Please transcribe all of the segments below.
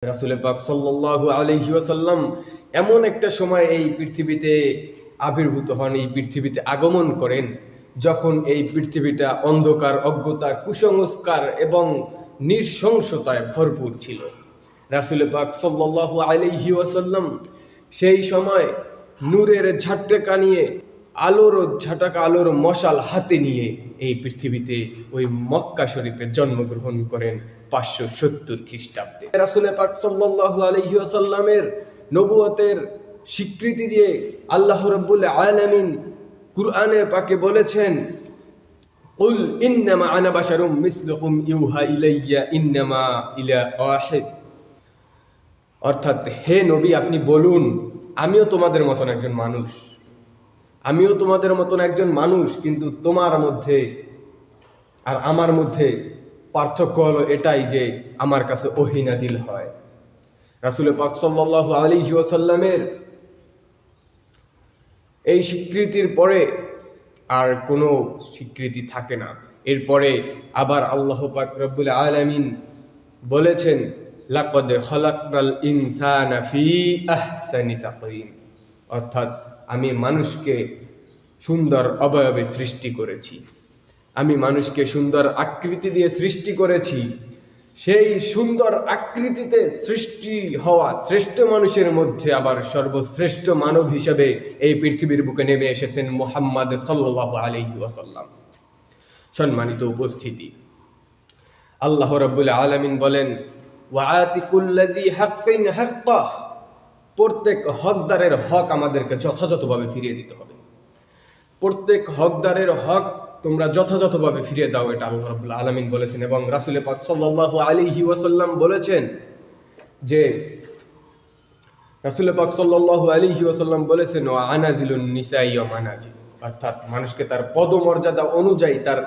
রাসূল পাক সাল্লাল্লাহু আলাইহি ওয়াসাল্লাম এমন একটা সময় এই পৃথিবীতে আবির্ভূত হন, এই পৃথিবীতে আগমন করেন, যখন এই পৃথিবীটা অন্ধকার, অজ্ঞতা, কুসংস্কার এবং নৃশংসতায় ভরপুর ছিল। রাসূল পাক সাল্লাল্লাহু আলাইহি ওয়াসাল্লাম সেই সময় নূরের ঝাটকা নিয়ে, আলোর মশাল হাতে নিয়ে এই পৃথিবীতে ওই মক্কা শরীফে জন্মগ্রহণ করেন 570 খ্রিস্টাব্দে। রাসূল পাক সাল্লাল্লাহু আলাইহি ওয়াসাল্লামের নবুয়তের স্বীকৃতি দিয়ে আল্লাহ রাব্বুল আলামিন কুরআনে পাকে বলেছেন, কুল ইন্নামা আনা বাশারুম মিসলুকুম ইউহা ইলাইয়া ইন্নামা ইলাহু ওয়াহিদ। অর্থাৎ হে নবী, আপনি বলুন, আমিও তোমাদের মতন একজন মানুষ, কিন্তু তোমার মধ্যে আর আমার মধ্যে পার্থক্য হলো এটাই যে আমার কাছে ওহী নাজিল হয়। রাসূল পাক সাল্লাল্লাহু আলাইহি ওয়াসাল্লামের এই স্বীকৃতির পরে আর কোনো স্বীকৃতি থাকে না। এরপরে আবার আল্লাহ পাক রব্বুল আলামিন বলেছেন, লাকাদ খালাকনাল ইনসানা ফি আহসানি তাকওয়িম। অর্থাৎ আমি মানুষকে সুন্দর অবয়বে সৃষ্টি করেছি, আমি মানুষকে সুন্দর আকৃতি দিয়ে সৃষ্টি করেছি। সেই সুন্দর আকৃতিতে সৃষ্টি হওয়া শ্রেষ্ঠ মানুষের মধ্যে আবার সর্বশ্রেষ্ঠ মানব হিসেবে এই পৃথিবীর বুকে নেমে এসেছেন মুহাম্মদ সাল্লাল্লাহু আলাইহি ওয়াসাল্লাম। সম্মানিত উপস্থিতি, আল্লাহ রাব্বুল আলামিন বলেন, ওয়াআতি কুল্লাযী হাক্কিন হাক্কাহ। প্রত্যেক হকদারের হক আমাদেরকে যথাযথভাবে ফিরিয়ে দিতে হবে। প্রত্যেক হকদারের হক তোমরা যথাযথভাবে ফিরিয়ে দাও, এটা আল্লাহ রাব্বুল আলামিন বলেছেন। এবং রাসূল পাক সাল্লাল্লাহু আলাইহি ওয়াসাল্লাম বলেছেন যে, রাসূল পাক সাল্লাল্লাহু আলাইহি ওয়াসাল্লাম বলেছেন, ওয়া আনাজিলুন নিসাই ওয়া মানাজিল। অর্থাৎ মানুষকে তার পদমর্যাদা অনুযায়ী তার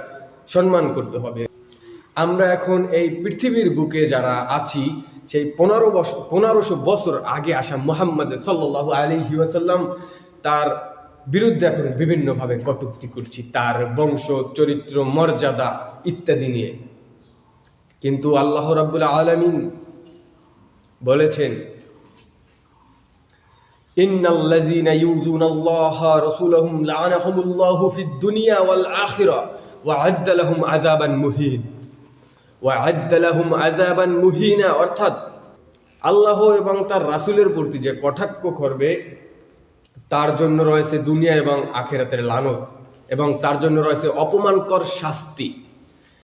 সম্মান করতে হবে। আমরা এখন এই পৃথিবীর বুকে যারা আছি, সেই 1500 বছর আগে আসা মুহাম্মদ সাল্লাল্লাহু আলাইহি ওয়াসাল্লাম, তার বিরুদ্ধে এখন বিভিন্নভাবে কটূক্তি করছি, তার বংশ, চরিত্র, মর্যাদা ইত্যাদি নিয়ে। কিন্তু আল্লাহ রাব্বুল আলামিন বলেছেন, ইন্নাল্লাযীনা ইউযুনাল্লাহা রাসূলাহুম লাআনাহুমুল্লাহু ফিদ দুনিয়া ওয়াল আখিরা ওয়া আ'আদ্দা লাহুম আযাবান মুহিনা। অর্থাৎ আল্লাহ এবং তার রাসূলের প্রতি যে কটাক্ষ করবে, তার জন্য রয়েছে দুনিয়া এবং আখিরাতের লানত, এবং তার জন্য রয়েছে অপমানকর শাস্তি।